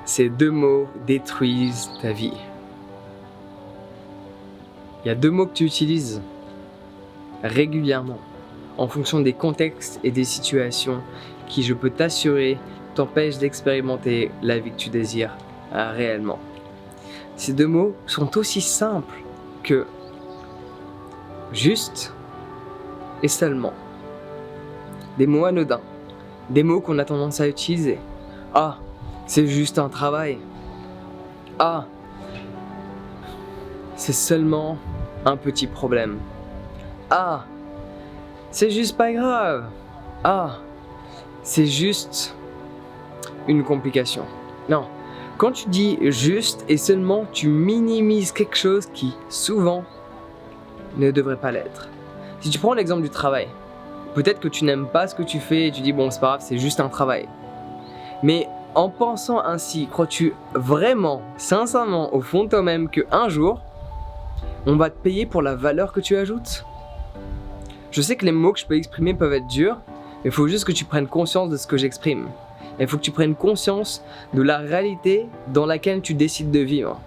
ces deux mots détruisent ta vie. Il y a deux mots que tu utilises régulièrement en fonction des contextes et des situations qui, je peux t'assurer, t'empêchent d'expérimenter la vie que tu désires réellement. Ces deux mots sont aussi simples que juste et seulement. Des mots anodins, des mots qu'on a tendance à utiliser. Ah, c'est juste un travail. Ah, c'est seulement un petit problème. Ah, c'est juste pas grave. Ah, c'est juste une complication. Non, quand tu dis juste et seulement, tu minimises quelque chose qui, souvent, ne devrait pas l'être. Si tu prends l'exemple du travail, peut-être que tu n'aimes pas ce que tu fais et tu dis bon, c'est pas grave, c'est juste un travail. Mais en pensant ainsi, crois-tu vraiment, sincèrement, au fond de toi-même, qu'un jour, on va te payer pour la valeur que tu ajoutes? Je sais que les mots que je peux exprimer peuvent être durs, mais il faut juste que tu prennes conscience de ce que j'exprime. Il faut que tu prennes conscience de la réalité dans laquelle tu décides de vivre.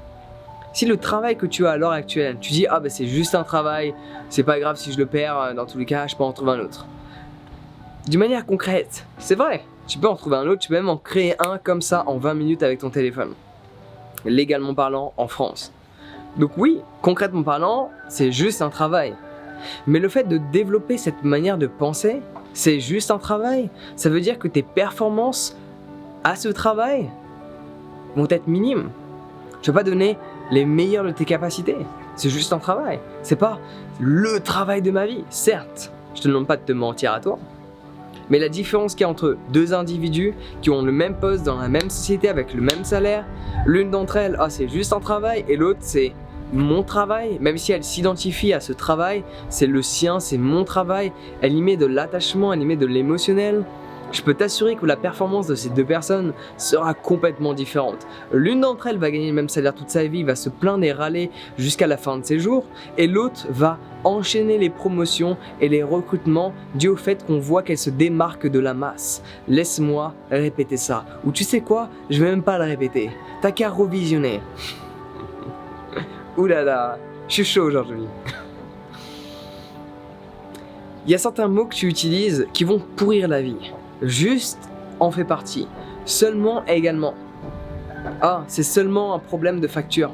Si le travail que tu as à l'heure actuelle, tu dis « Ah ben c'est juste un travail, c'est pas grave si je le perds, dans tous les cas, je peux en trouver un autre. » D'une manière concrète, c'est vrai, tu peux en trouver un autre, tu peux même en créer un comme ça en 20 minutes avec ton téléphone. Légalement parlant, en France. Donc oui, concrètement parlant, c'est juste un travail. Mais le fait de développer cette manière de penser, c'est juste un travail. Ça veut dire que tes performances à ce travail vont être minimes. Tu vas pas donner les meilleures de tes capacités. C'est juste un travail. C'est pas le travail de ma vie. Certes, je te demande pas de te mentir à toi. Mais la différence qu'il y a entre deux individus qui ont le même poste dans la même société avec le même salaire, l'une d'entre elles, ah c'est juste un travail, et l'autre c'est mon travail, même si elle s'identifie à ce travail, c'est le sien, c'est mon travail, elle y met de l'attachement, elle y met de l'émotionnel. Je peux t'assurer que la performance de ces deux personnes sera complètement différente. L'une d'entre elles va gagner le même salaire toute sa vie, va se plaindre et râler jusqu'à la fin de ses jours, et l'autre va enchaîner les promotions et les recrutements dû au fait qu'on voit qu'elle se démarque de la masse. Laisse-moi répéter ça. Ou tu sais quoi, je vais même pas le répéter. T'as qu'à revisionner. Ouh là là, je suis chaud aujourd'hui. Il y a certains mots que tu utilises qui vont pourrir la vie. Juste en fait partie. Seulement également. Ah, c'est seulement un problème de facture.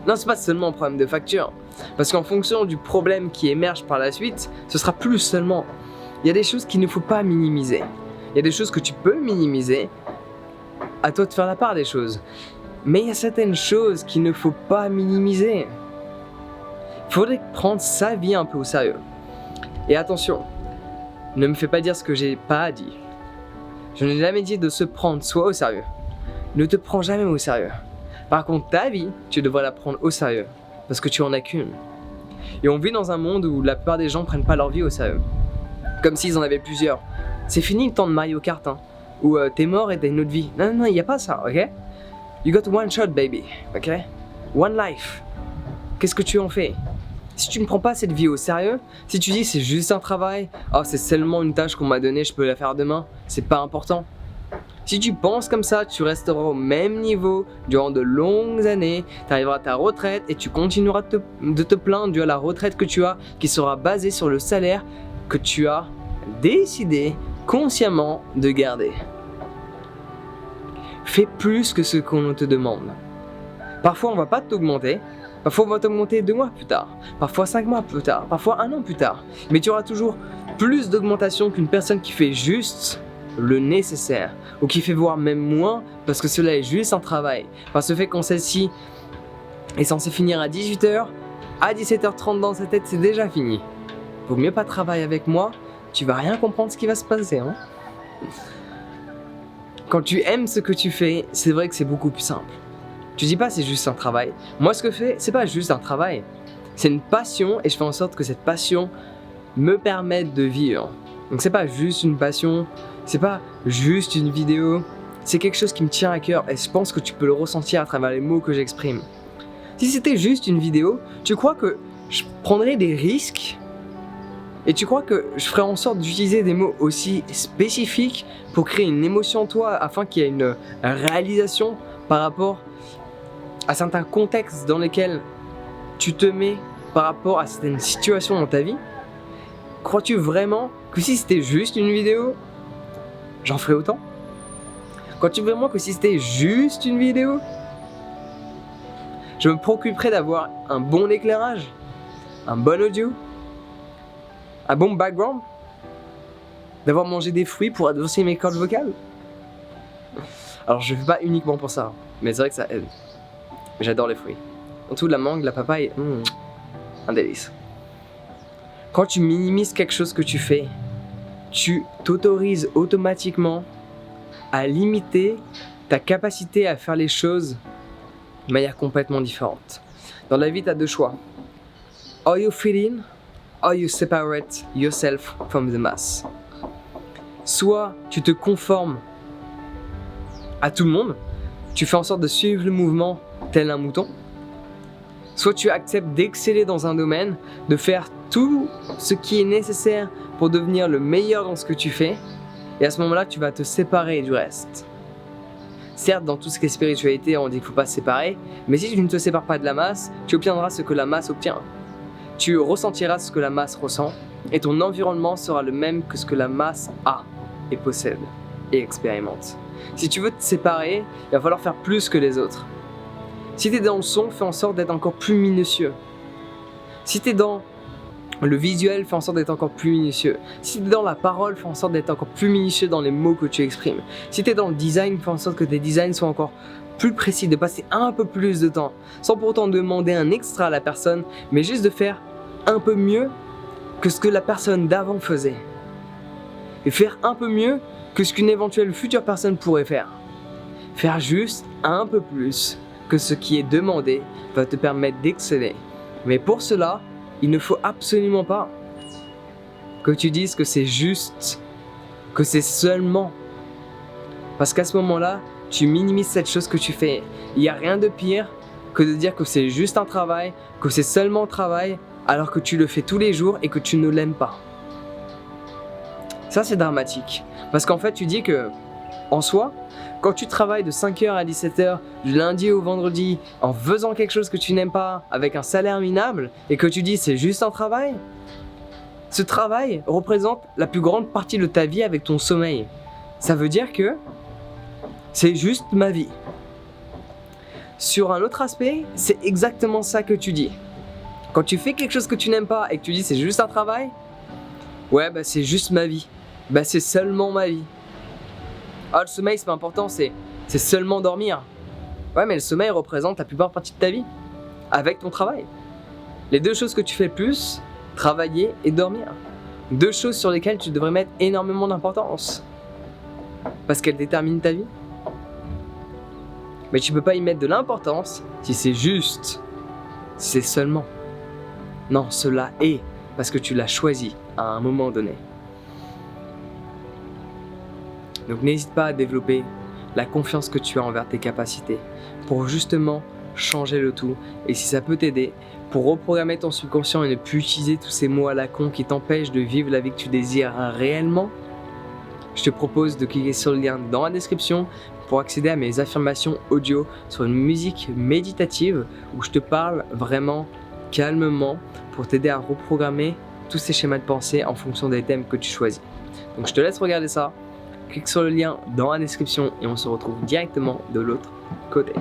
Non, c'est pas seulement un problème de facture. Parce qu'en fonction du problème qui émerge par la suite, ce sera plus seulement. Il y a des choses qu'il ne faut pas minimiser. Il y a des choses que tu peux minimiser. À toi de faire la part des choses. Mais il y a certaines choses qu'il ne faut pas minimiser. Il faudrait prendre sa vie un peu au sérieux. Et attention, ne me fais pas dire ce que j'ai pas dit. Je n'ai jamais dit de se prendre soi au sérieux. Ne te prends jamais au sérieux. Par contre, ta vie, tu devrais la prendre au sérieux. Parce que tu en as qu'une. Et on vit dans un monde où la plupart des gens prennent pas leur vie au sérieux. Comme s'ils en avaient plusieurs. C'est fini le temps de Mario Kart, hein. Où t'es mort et t'as une autre vie. Non, non, il n'y a pas ça, ok? You got one shot, baby, ok? One life. Qu'est-ce que tu en fais? Si tu ne prends pas cette vie au sérieux, si tu dis c'est juste un travail, oh c'est seulement une tâche qu'on m'a donnée, je peux la faire demain, c'est pas important. Si tu penses comme ça, tu resteras au même niveau durant de longues années, tu arriveras à ta retraite et tu continueras de te plaindre dû à la retraite que tu as, qui sera basée sur le salaire que tu as décidé consciemment de garder. Fais plus que ce qu'on te demande. Parfois on va pas t'augmenter, parfois on va t'augmenter 2 mois plus tard, parfois 5 mois plus tard, parfois 1 an plus tard. Mais tu auras toujours plus d'augmentation qu'une personne qui fait juste le nécessaire, ou qui fait voir même moins parce que cela est juste un travail. Parce que le fait qu'on celle-ci est censée finir à 18h, à 17h30 dans sa tête c'est déjà fini. Vaut mieux pas travailler avec moi, tu vas rien comprendre ce qui va se passer, hein. Quand tu aimes ce que tu fais, c'est vrai que c'est beaucoup plus simple. Tu dis pas c'est juste un travail. Moi ce que je fais, c'est pas juste un travail. C'est une passion et je fais en sorte que cette passion me permette de vivre. Donc c'est pas juste une passion, c'est pas juste une vidéo, c'est quelque chose qui me tient à cœur et je pense que tu peux le ressentir à travers les mots que j'exprime. Si c'était juste une vidéo, tu crois que je prendrais des risques? Et tu crois que je ferais en sorte d'utiliser des mots aussi spécifiques pour créer une émotion en toi afin qu'il y ait une réalisation par rapport à certains contextes dans lesquels tu te mets par rapport à certaines situations dans ta vie? Crois-tu vraiment que si c'était juste une vidéo, j'en ferais autant? Crois-tu vraiment que si c'était juste une vidéo, je me préoccuperais d'avoir un bon éclairage, un bon audio, un bon background, d'avoir mangé des fruits pour adoucir mes cordes vocales? Alors je fais pas uniquement pour ça, mais c'est vrai que ça aide. J'adore les fruits. Surtout la mangue, la papaye, un délice. Quand tu minimises quelque chose que tu fais, tu t'autorises automatiquement à limiter ta capacité à faire les choses de manière complètement différente. Dans la vie, tu as deux choix. Or you fit in, or you separate yourself from the mass. Soit tu te conformes à tout le monde, tu fais en sorte de suivre le mouvement tel un mouton, soit tu acceptes d'exceller dans un domaine, de faire tout ce qui est nécessaire pour devenir le meilleur dans ce que tu fais, et à ce moment-là, tu vas te séparer du reste. Certes, dans tout ce qui est spiritualité, on dit qu'il ne faut pas se séparer, mais si tu ne te sépares pas de la masse, tu obtiendras ce que la masse obtient. Tu ressentiras ce que la masse ressent, et ton environnement sera le même que ce que la masse a et possède et expérimente. Si tu veux te séparer, il va falloir faire plus que les autres. Si tu es dans le son, fais en sorte d'être encore plus minutieux. Si tu es dans le visuel, fais en sorte d'être encore plus minutieux. Si tu es dans la parole, fais en sorte d'être encore plus minutieux dans les mots que tu exprimes. Si tu es dans le design, fais en sorte que tes designs soient encore plus précis, de passer un peu plus de temps, sans pour autant demander un extra à la personne, mais juste de faire un peu mieux que ce que la personne d'avant faisait. Et faire un peu mieux que ce qu'une éventuelle future personne pourrait faire. Faire juste un peu plus que ce qui est demandé va te permettre d'exceller. Mais pour cela, il ne faut absolument pas que tu dises que c'est juste, que c'est seulement. Parce qu'à ce moment-là, tu minimises cette chose que tu fais. Il n'y a rien de pire que de dire que c'est juste un travail, que c'est seulement un travail, alors que tu le fais tous les jours et que tu ne l'aimes pas. Ça, c'est dramatique. Parce qu'en fait, tu dis que, en soi, quand tu travailles de 5h à 17h, du lundi au vendredi, en faisant quelque chose que tu n'aimes pas, avec un salaire minable, et que tu dis c'est juste un travail, ce travail représente la plus grande partie de ta vie avec ton sommeil. Ça veut dire que c'est juste ma vie. Sur un autre aspect, c'est exactement ça que tu dis. Quand tu fais quelque chose que tu n'aimes pas et que tu dis c'est juste un travail, ouais, bah c'est juste ma vie. Bah c'est seulement ma vie. Ah, le sommeil c'est pas important, c'est seulement dormir. Ouais, mais le sommeil représente la plupart partie de ta vie, avec ton travail. Les deux choses que tu fais le plus, travailler et dormir. Deux choses sur lesquelles tu devrais mettre énormément d'importance. Parce qu'elles déterminent ta vie. Mais tu peux pas y mettre de l'importance si c'est juste, si c'est seulement. Non, cela est parce que tu l'as choisi à un moment donné. Donc n'hésite pas à développer la confiance que tu as envers tes capacités pour justement changer le tout. Et si ça peut t'aider, pour reprogrammer ton subconscient et ne plus utiliser tous ces mots à la con qui t'empêchent de vivre la vie que tu désires réellement, je te propose de cliquer sur le lien dans la description pour accéder à mes affirmations audio sur une musique méditative où je te parle vraiment calmement pour t'aider à reprogrammer tous ces schémas de pensée en fonction des thèmes que tu choisis. Donc je te laisse regarder ça. Clique sur le lien dans la description et on se retrouve directement de l'autre côté.